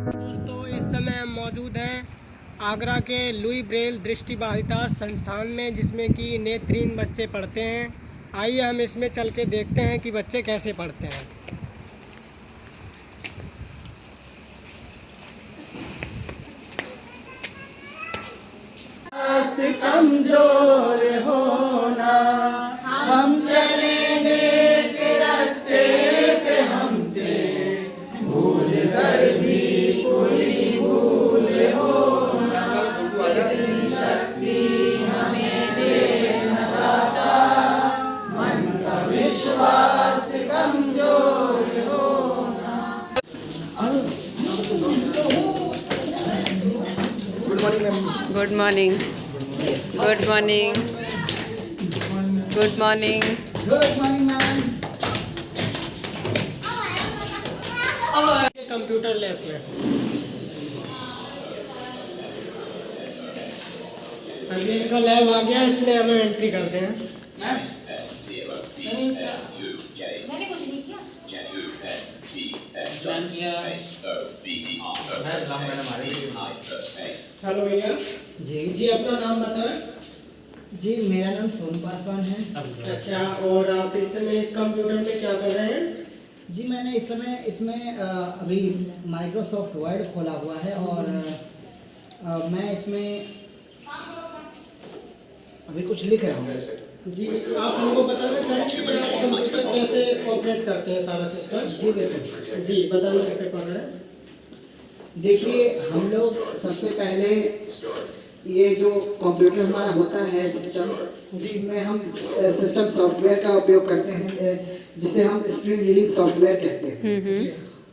दोस्तों, इस समय हम मौजूद हैं आगरा के लुई ब्रेल दृष्टिबाधिता संस्थान में, जिसमें कि नेत्रहीन बच्चे पढ़ते हैं। आइए हम इसमें चल के देखते हैं कि बच्चे कैसे पढ़ते हैं। कमजोर होना, हम चलेंगे के रास्ते पे हमसे भूल कर भी कोई भूल होना, तेरी शक्ति हमें देना दाता, मन का विश्वास कमजोर होना। Good morning good morning good morning good morning ma'am. Computer lab में अभी इनका लैब आ गया, इसमें हमें एंट्री करते हैं। मैंने कुछ नहीं किया। हेलो भैया जी जी, अपना नाम बताएं। जी, मेरा नाम सोनू पासवान है। अच्छा, और आप इस समय इस कंप्यूटर में क्या कर रहे हैं? जी, मैंने इस समय इसमें अभी माइक्रोसॉफ्ट वर्ड खोला हुआ है और मैं इसमें अभी कुछ लिख रहा हूँ। जी, आप हमको बताना चाहेंगे कि आप कंप्यूटर कैसे ऑपरेट करते हैं, सारा सिस्टम? जी बिल्कुल। जी, बताना क्या कर रहे हैं। देखिए, हम लोग सबसे पहले ये जो कंप्यूटर हमारा होता है सिस्टम, जिसमें हम सिस्टम सॉफ्टवेयर का उपयोग करते हैं, जिसे हम स्क्रीन रीडिंग सॉफ्टवेयर कहते हैं।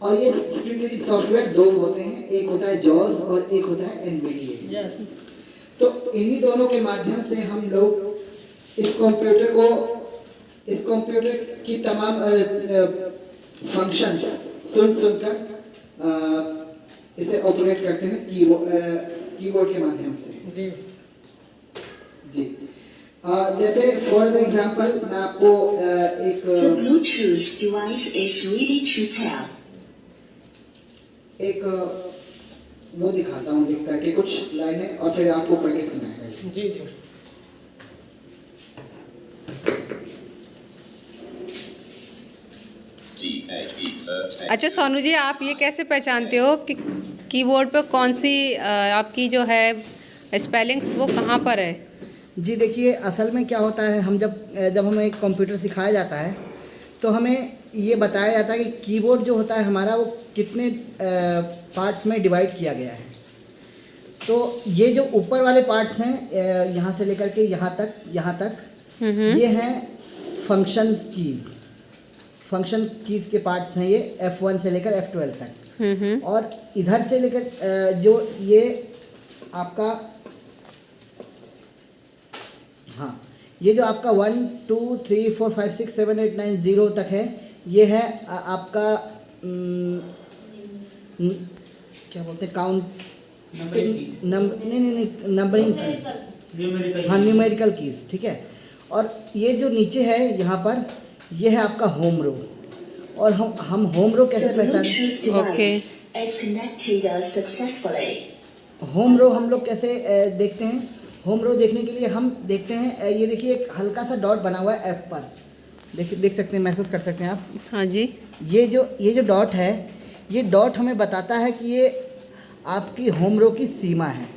और ये स्क्रीन रीडिंग सॉफ्टवेयर दो होते हैं, एक होता है जॉज और एक होता है एनवीडिए। यस। तो इन्हीं दोनों के माध्यम से हम लोग इस कंप्यूटर की तमाम फंक्शंस सुनकर इसे ऑपरेट करते हैं कीबोर्ड के माध्यम से। जी जी, जैसे फॉर द एग्जांपल मैं आपको एक Bluetooth device is ready to pair. एक वो दिखाता हूँ लिख करके कुछ लाइनें और फिर आपको पढ़ के सुनाएगा। जी जी। अच्छा सोनू जी, आप ये कैसे पहचानते हो कि कीबोर्ड पे कौन सी आपकी जो है स्पेलिंग्स वो कहाँ पर है? जी देखिए, असल में क्या होता है, हम जब हमें एक कंप्यूटर सिखाया जाता है तो हमें ये बताया जाता है कि कीबोर्ड जो होता है हमारा वो कितने पार्ट्स में डिवाइड किया गया है। तो ये जो ऊपर वाले पार्ट्स हैं, यहाँ से लेकर के यहाँ तक ये हैं फंक्शन कीज़ के पार्ट्स हैं। ये F1 से लेकर F12 तक। और इधर से लेकर जो ये आपका ये जो आपका 1 2 3 4 5 6 7 8 9 0 तक है, ये है आपका क्या बोलते हैं, count numbering keys, numerical keys, ठीक है। और ये जो नीचे है यहाँ पर, ये है आपका होम रो। और हम होम रो कैसे पहचानते हैं? होम रो हम लोग कैसे देखते हैं? होम रो देखने के लिए हम देखते हैं, ये देखिए एक हल्का सा डॉट बना हुआ है F पर, देख सकते हैं, महसूस कर सकते हैं आप। हाँ जी। ये जो डॉट है, ये डॉट हमें बताता है कि ये आपकी होम रो की सीमा है।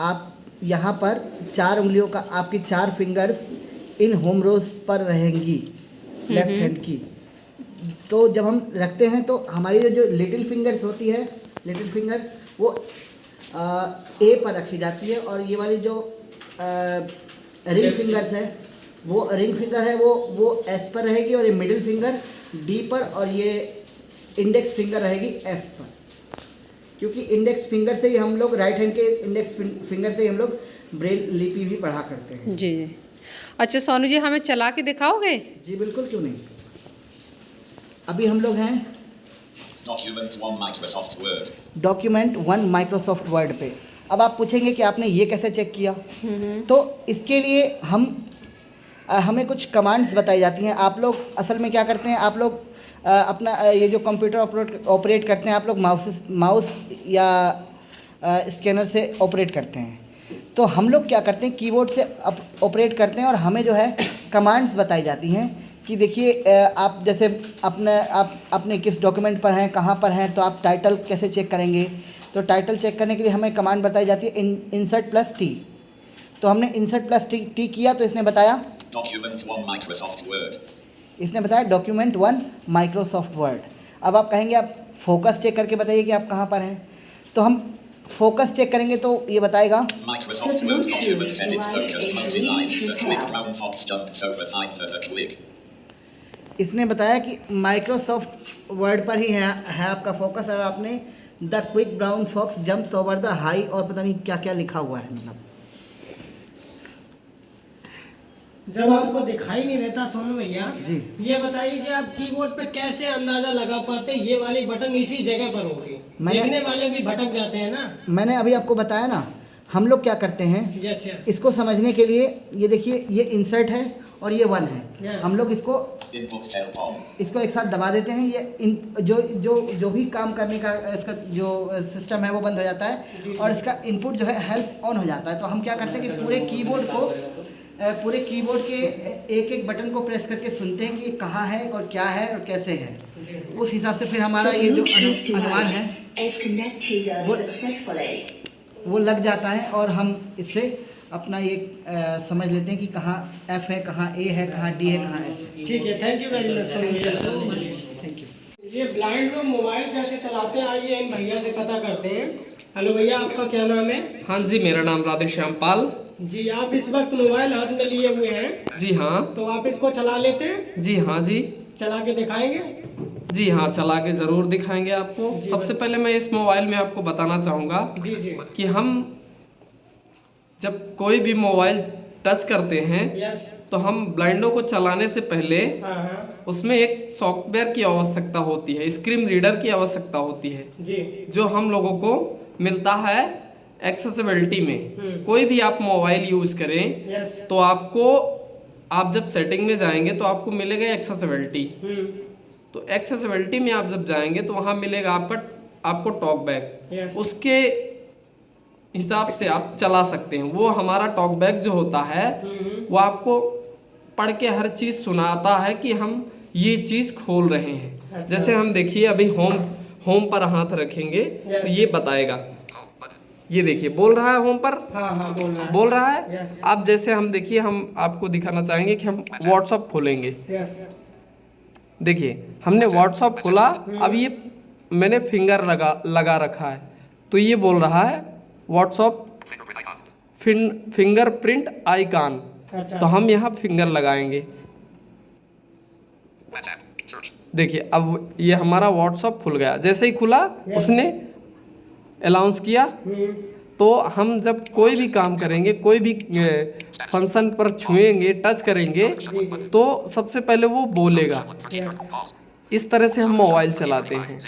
आप यहाँ पर 4 उंगलियों का, आपकी 4 फिंगर्स इन होम रोज पर रहेंगी, लेफ्ट हैंड की। तो जब हम रखते हैं तो हमारी जो लिटिल फिंगर्स होती है, लिटिल फिंगर वो ए पर रखी जाती है, और ये वाली जो रिंग फिंगर्स है, वो रिंग फिंगर है वो एस पर रहेगी, और ये मिडिल फिंगर डी पर, और ये इंडेक्स फिंगर रहेगी एफ पर। क्योंकि इंडेक्स फिंगर से ही हम लोग, राइट हैंड के इंडेक्स फिंगर से ही हम लोग ब्रेल लिपि भी पढ़ा करते हैं। जी। अच्छा सोनू जी, हमें चला के दिखाओगे? जी बिल्कुल, क्यों नहीं। अभी हम लोग हैं डॉक्यूमेंट 1 माइक्रोसॉफ्ट वर्ड पे। अब आप पूछेंगे कि आपने ये कैसे चेक किया? तो इसके लिए हमें कुछ कमांड्स बताई जाती हैं। आप लोग असल में क्या करते हैं, आप लोग अपना ये जो कंप्यूटर ऑपरेट करते हैं आप लोग माउस या स्कैनर से ऑपरेट करते हैं। तो हम लोग क्या करते हैं, कीबोर्ड से ऑपरेट करते हैं और हमें जो है कमांड्स बताई जाती हैं कि देखिए आप जैसे अपने किस डॉक्यूमेंट पर हैं, कहाँ पर हैं, तो आप टाइटल कैसे चेक करेंगे। तो टाइटल चेक करने के लिए हमें कमांड बताई जाती है इंसर्ट प्लस टी। तो हमने इंसर्ट प्लस टी किया तो इसने बताया Document 1 Microsoft Word. इसने बताया डॉक्यूमेंट 1 माइक्रोसॉफ्ट वर्ड। अब आप कहेंगे आप फोकस चेक करके बताइए कि आप कहाँ पर हैं। तो हम फोकस चेक करेंगे तो ये बताएगा Microsoft Word document edit focus multi-line. The quick brown fox jumps over 5 the click. इसने बताया कि माइक्रोसॉफ्ट वर्ड पर ही है आपका फोकस और आपने the quick brown fox jumps over the high और पता नहीं क्या क्या लिखा हुआ है। मतलब जब आपको दिखाई नहीं देता सोनू भैया जी, ये बताइए कि आप कीबोर्ड पे कैसे अंदाजा लगा पाते ये वाली बटन इसी जगह पर होगी। देखने वाले भी भटक जाते हैं ना। मैंने अभी आपको बताया ना, हम लोग क्या करते हैं यस यस। इसको समझने के लिए ये देखिए ये इंसर्ट है और ये 1 है। Yes. हम लोग इसको Input help on. इसको एक साथ दबा देते हैं। ये जो भी काम करने का इसका जो सिस्टम है वो बंद हो जाता है और इसका इनपुट जो है हेल्प ऑन हो जाता है। तो हम क्या करते हैं कि पूरे कीबोर्ड के एक एक बटन को प्रेस करके सुनते हैं कि ये कहाँ है और क्या है और कैसे है। उस हिसाब से फिर हमारा ये जो अनुमान है is connected successfully. वो लग जाता है और हम इससे अपना ये समझ लेते हैं कि कहाँ F है, कहाँ A है, कहाँ D है, कहाँ S है। ठीक है, thank you very much Sonu भैया। Thank you. ये ब्लाइंड लोग मोबाइल कैसे चलाते हैं आइए इन भैया से पता करते हैं। हेलो भैया, आपका क्या नाम है? हाँ जी, मेरा नाम राधेश्याम पाल। जी, आप इस वक्त मोबाइल हाथ में लिए हुए हैं? जी हाँ। तो आप इसको चला लेते हैं? जी हाँ जी। चला के दिखाएंगे? जी हाँ, चला के ज़रूर दिखाएंगे आपको। सबसे पहले मैं इस मोबाइल में आपको बताना चाहूँगा जी जी कि हम जब कोई भी मोबाइल टच करते हैं यस। तो हम ब्लाइंडो को चलाने से पहले हाँ हाँ उसमें एक सॉफ्टवेयर की आवश्यकता होती है, स्क्रीन रीडर की आवश्यकता होती है, जी, जो हम लोगों को मिलता है एक्सेसिबिलिटी में। कोई भी आप मोबाइल यूज़ करें यस। तो आप जब सेटिंग में जाएंगे तो आपको मिलेगा एक्सेसिबिलिटी। तो एक्सेसिबिलिटी में आप जब जाएंगे तो वहाँ मिलेगा आपको टॉक बैक। Yes. उसके हिसाब से आप चला सकते हैं। वो हमारा टॉक बैक जो होता है वो आपको पढ़ के हर चीज़ सुनाता है कि हम ये चीज़ खोल रहे हैं। अच्छा। जैसे हम देखिए अभी होम पर हाथ रखेंगे तो ये बताएगा। ये देखिए बोल रहा है होम पर। हाँ हाँ बोल रहा है। Yes. अब जैसे हम देखिए हम आपको दिखाना चाहेंगे कि हम व्हाट्सअप खोलेंगे। यस। देखिए हमने व्हाट्सअप खोला, अब ये मैंने फिंगर लगा रखा है तो ये बोल रहा है व्हाट्सअप फिंगरप्रिंट आइकॉन। अच्छा। तो हम यहाँ फिंगर लगाएंगे। देखिए अब ये हमारा व्हाट्सअप खुल गया। जैसे ही खुला उसने अनाउंस किया। तो हम जब कोई भी काम करेंगे, कोई भी फंक्शन पर छुएंगे, टच करेंगे तो सबसे पहले वो बोलेगा। इस तरह से हम मोबाइल चलाते हैं।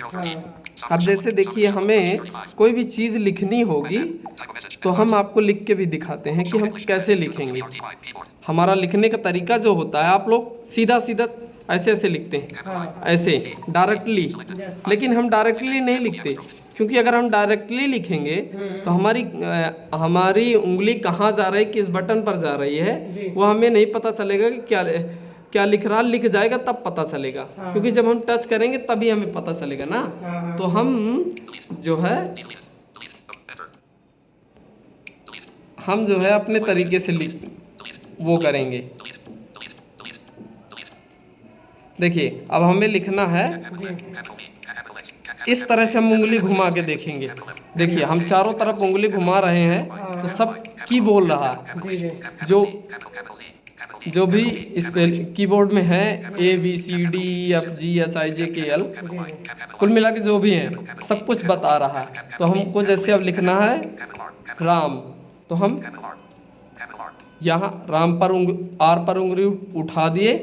अब जैसे देखिए हमें कोई भी चीज़ लिखनी होगी तो हम आपको लिख के भी दिखाते हैं कि हम कैसे लिखेंगे। हमारा लिखने का तरीका जो होता है, आप लोग सीधा सीधा ऐसे लिखते हैं, ऐसे डायरेक्टली। लेकिन हम डायरेक्टली नहीं लिखते, क्योंकि अगर हम डायरेक्टली लिखेंगे तो हमारी उंगली कहाँ जा रही है, किस बटन पर जा रही है, वो हमें नहीं पता चलेगा कि क्या लिख रहा। लिख जाएगा तब पता चलेगा, क्योंकि जब हम टच करेंगे तभी हमें पता चलेगा ना। तो हम जो है अपने तरीके से वो करेंगे। देखिए अब हमें लिखना है, इस तरह से हम उंगली घुमा के देखेंगे। देखिए हम चारों तरफ उंगली घुमा रहे हैं तो सब की बोल रहा है। जो भी इस कीबोर्ड में है ABCDEFGHIJKL कुल मिला के जो भी हैं सब कुछ बता रहा है। तो हमको जैसे अब लिखना है राम, तो हम यहाँ राम पर आर पर उंगली उठा दिए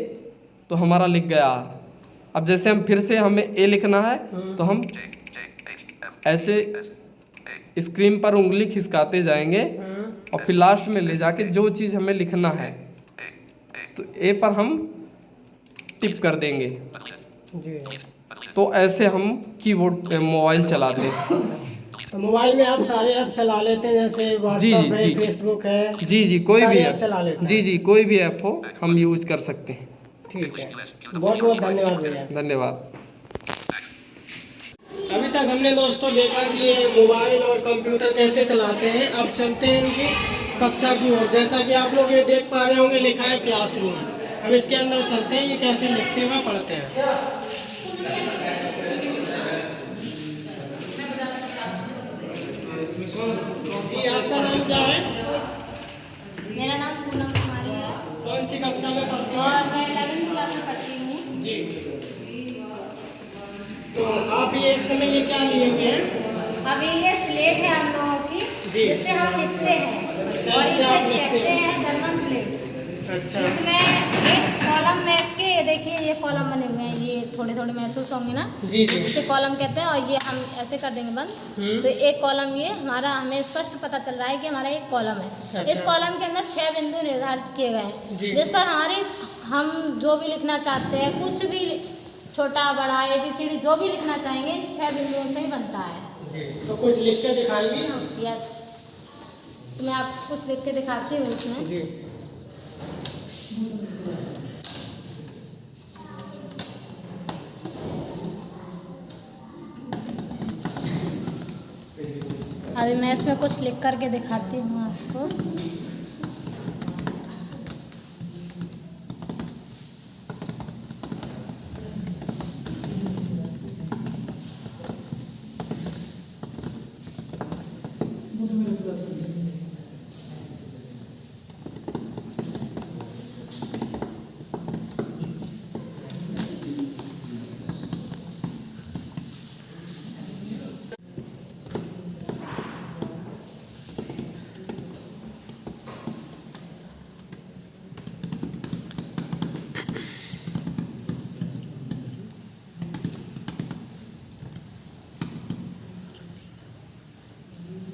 तो हमारा लिख गया आर। अब जैसे हम फिर से हमें ए लिखना है तो हम ऐसे स्क्रीन पर उंगली खिसकाते जाएंगे और फिर लास्ट में ले जाके जो चीज़ हमें लिखना है तो ए पर हम टिप कर देंगे। जी। तो ऐसे हम कीबोर्ड मोबाइल चलाते हैं। तो मोबाइल में आप सारे ऐप चला लेते हैं, जैसे व्हाट्सएप है, जी। फेसबुक है, जी जी, कोई सारे भी ऐप ऐप, चला लेते हैं। जी जी, कोई भी ऐप हो हम यूज़ कर सकते हैं। ठीक है, बहुत बहुत धन्यवाद भैया। धन्यवाद। अभी तक हमने दोस्तों देखा कि ये मोबाइल और कंप्यूटर कैसे चलाते हैं। अब चलते हैं इनकी कक्षा की ओर। जैसा कि आप लोग ये देख पा रहे होंगे, लिखा है क्लासरूम। अब इसके अंदर चलते हैं, ये कैसे लिखते हुए पढ़ते हैं। जी, आपका नाम क्या है? मेरा नाम पूनम कुमारी है कौन सी कक्षा में पढ़ते हैं? और मैं 11वीं क्लास में पढ़ती हूँ। जी। तो आप ये इस समय ये क्या लिए हुए हैं? अभी ये स्लेट है हम लोगों की, जी। जिससे हम लिखते हैं और इससे आप इसे लिखते कहते हैं। हैं जर्मन स्लेट। अच्छा। इसमें एक कॉलम में इसके, ये देखिए ये कॉलम बने हुए हैं, ये थोड़े थोड़े महसूस होंगे ना, जी जी। इसे कॉलम कहते हैं। और ये हम ऐसे कर देंगे बंद, तो एक कॉलम ये हमारा, हमें स्पष्ट पता चल रहा है कि हमारा एक कॉलम है। अच्छा। इस कॉलम के अंदर 6 बिंदु निर्धारित किए गए हैं, जी। जिस पर हम जो भी लिखना चाहते हैं, कुछ भी छोटा बड़ा ABCD जो भी लिखना चाहेंगे, 6 बिंदुओं से ही बनता है। जी, तो कुछ लिख के दिखाएंगी? यस, तो मैं आपको कुछ लिख के दिखाती हूँ इसमें। जी। अभी मैं इसमें कुछ लिख करके दिखाती हूँ आपको।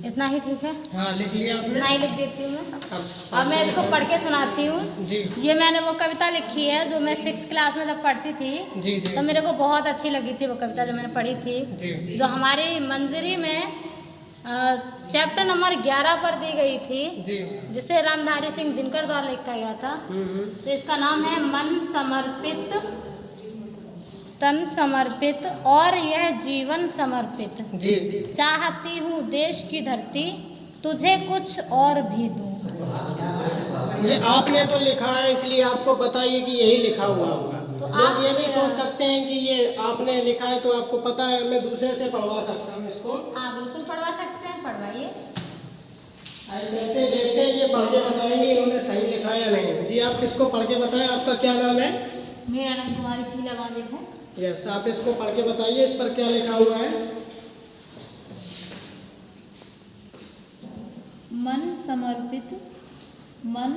इतना ही ठीक है, हाँ, लिख लिया आपने? इतना ही लिख देती हूँ मैं। अब अब मैं इसको पढ़ के सुनाती हूँ। जी ये मैंने वो कविता लिखी है जो मैं 6th क्लास में जब पढ़ती थी, जी जी तो मेरे को बहुत अच्छी लगी थी वो कविता जब मैंने पढ़ी थी, जी जो हमारी मंजरी में चैप्टर नंबर 11 पर दी गई थी, जी। जिसे रामधारी सिंह दिनकर द्वारा लिखा गया था। तो इसका नाम है मन समर्पित, तन समर्पित और यह जीवन समर्पित। जी। चाहती हूँ देश की धरती, तुझे कुछ और भी दूँ। ये आपने तो लिखा है, इसलिए आपको पता ही है कि यही लिखा हुआ होगा। तो लोग आप ये भी सोच सकते हैं कि ये आपने लिखा है तो आपको पता है, मैं दूसरे से पढ़वा सकता हूँ इसको। हाँ बिल्कुल पढ़वा सकते हैं, पढ़वाइए। देखते देखते ये पढ़ के बताएंगे इन्होंने सही लिखा है या नहीं। जी, आप इसको पढ़ के बताएं, आपका क्या नाम है? मेरा नाम कुमारी शीला वालिद है। यस, आप इसको पढ़ के बताइए, इस पर क्या लिखा हुआ है? मन समर्पित, मन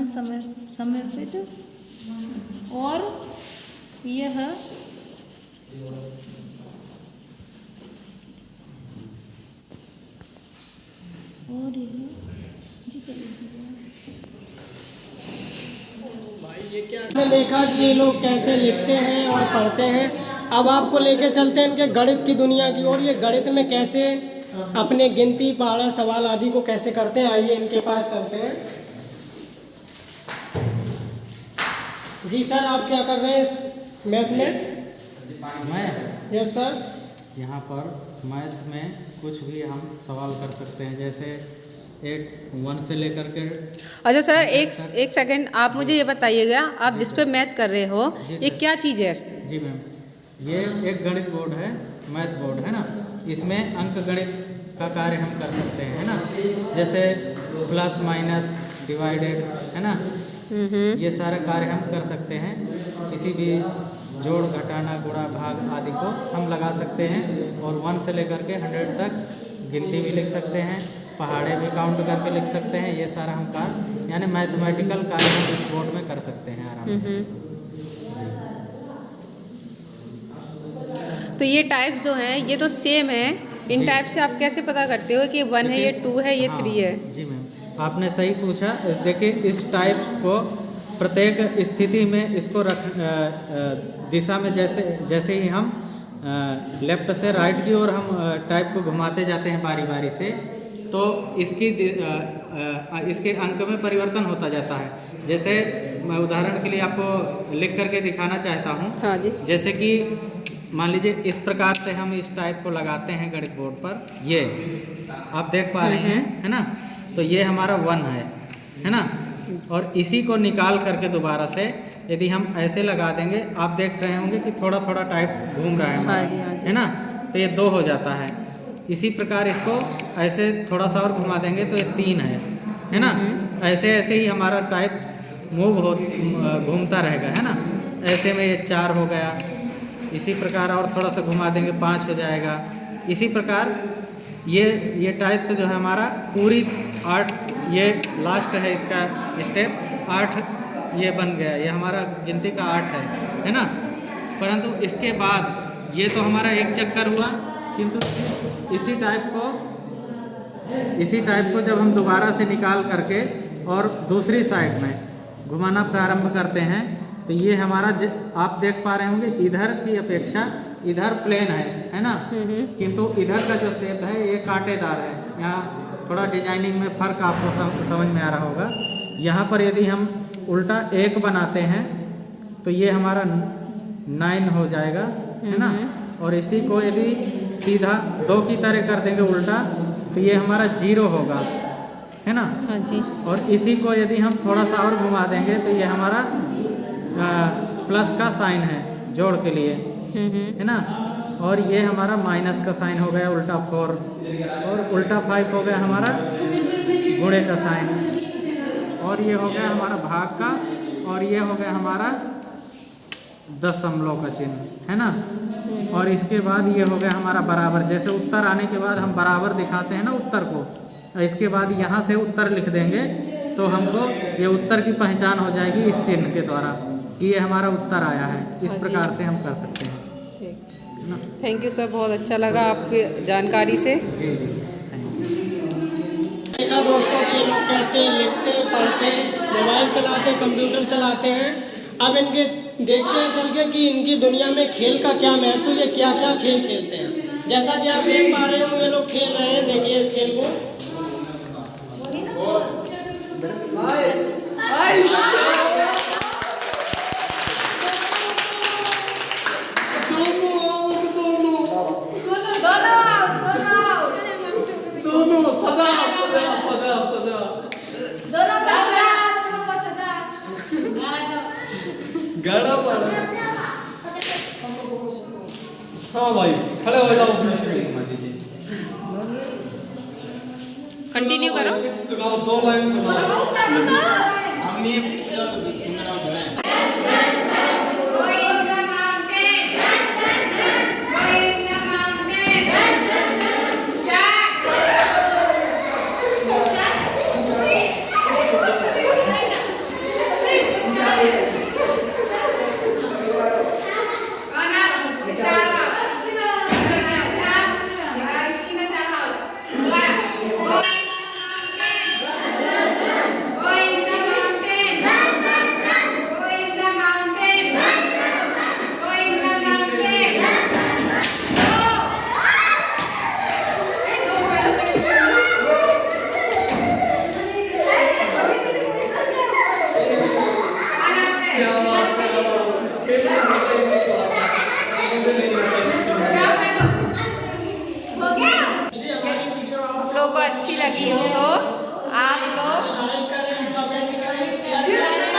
समर्पित और यह आपने देखा कि ये लोग कैसे लिखते हैं और पढ़ते हैं। अब आपको लेके चलते हैं इनके गणित की दुनिया की ओर। ये गणित में कैसे अपने गिनती, पहाड़ा, सवाल आदि को कैसे करते हैं, आइए इनके पास चलते हैं। जी सर, आप क्या कर रहे हैं इस मैथ में? मैं यस सर। यहाँ पर मैथ में कुछ भी हम सवाल कर सकते हैं, जैसे 1 से लेकर के। अच्छा सर, एक सेकंड, आप मुझे ये बताइएगा, आप जिस पे मैथ कर रहे हो ये क्या चीज़ है? जी मैम, ये एक गणित बोर्ड है, मैथ बोर्ड है ना। इसमें अंक गणित का कार्य हम कर सकते हैं, है ना। जैसे प्लस माइनस डिवाइडेड, है ना, ये सारे कार्य हम कर सकते हैं। किसी भी जोड़, घटाना, गुणा, भाग आदि को हम लगा सकते हैं। और 1 से लेकर के 100 तक गिनती भी लिख सकते हैं, पहाड़े भी काउंट करके लिख सकते हैं। ये सारा हम कार्य यानी मैथमेटिकल कार्य हम इस बोर्ड में कर सकते हैं आराम से। तो ये टाइप जो हैं ये तो सेम है, इन टाइप से आप कैसे पता करते हो कि 1 है, ये 2 है, ये 3 है? जी मैम, आपने सही पूछा। देखिए, इस टाइप्स को प्रत्येक स्थिति में इसको दिशा में जैसे ही हम लेफ्ट से राइट की ओर हम टाइप को घुमाते जाते हैं बारी बारी से, तो इसके अंक में परिवर्तन होता जाता है। जैसे मैं उदाहरण के लिए आपको लिख करके दिखाना चाहता हूँ। हाँ जी। जैसे कि मान लीजिए इस प्रकार से हम इस टाइप को लगाते हैं गणित बोर्ड पर, ये आप देख पा रहे हैं, है ना। तो ये हमारा 1 है ना। और इसी को निकाल करके दोबारा से यदि हम ऐसे लगा देंगे, आप देख रहे होंगे कि थोड़ा थोड़ा टाइप घूम रहा है हमारा, हाँ जी, हाँ जी। है ना। तो ये 2 हो जाता है। इसी प्रकार इसको ऐसे थोड़ा सा और घुमा देंगे तो ये 3 है ना। ऐसे ऐसे ही हमारा टाइप घूमता रहेगा, है ना। ऐसे में ये 4 हो गया। इसी प्रकार और थोड़ा सा घुमा देंगे 5 हो जाएगा। इसी प्रकार ये टाइप से जो है हमारा पूरी 8, ये लास्ट है इसका स्टेप, 8 ये बन गया। ये हमारा गिनती का 8 है ना। परंतु इसके बाद ये तो हमारा एक चक्कर हुआ, किंतु इसी टाइप को जब हम दोबारा से निकाल करके और दूसरी साइड में घुमाना प्रारंभ करते हैं, तो ये हमारा आप देख पा रहे होंगे इधर की अपेक्षा इधर प्लेन है ना। किंतु इधर का जो शेप है ये कांटेदार है। यहाँ थोड़ा डिजाइनिंग में फ़र्क आपको समझ में आ रहा होगा। यहाँ पर यदि हम उल्टा 1 बनाते हैं तो ये हमारा 9 हो जाएगा, है ना। और इसी को यदि सीधा 2 की तरह कर देंगे उल्टा, तो ये हमारा 0 होगा, है ना। हाँ जी। और इसी को यदि हम थोड़ा सा और घुमा देंगे तो ये हमारा प्लस का साइन है जोड़ के लिए, है ना। और ये हमारा माइनस का साइन हो गया उल्टा 4, और उल्टा 5 हो गया हमारा गुणे का साइन, और ये हो गया हमारा भाग का, और ये हो गया हमारा दशमलव का चिन्ह, है ना। और इसके बाद ये हो गया हमारा बराबर। जैसे उत्तर आने के बाद हम बराबर दिखाते हैं ना उत्तर को, इसके बाद यहाँ से उत्तर लिख देंगे तो हमको ये उत्तर की पहचान हो जाएगी इस चिन्ह के द्वारा कि ये हमारा उत्तर आया है। इस प्रकार से हम कर सकते हैं। थैंक यू सर, बहुत अच्छा लगा आपकी जानकारी से। जी जी, देखा दोस्तों कि ये लोग कैसे लिखते पढ़ते, मोबाइल चलाते, कंप्यूटर चलाते हैं। अब इनके देखते हैं चल के कि इनकी दुनिया में खेल का क्या महत्व, ये क्या क्या खेल खेलते हैं। जैसा कि आप देख पा रहे हो ये लोग खेल रहे हैं, देखिए इस खेल को। दोनों सजा सजा सजा सजा गाड़ा पड़ा। हाँ भाई, खड़े हो जाओ। कंटिन्यू करो। कुछ सुनाओ, 2 लाइन सुनाओ। अच्छी लगी हो तो आप लोग लाइक करें, कमेंट करें, शेयर करें।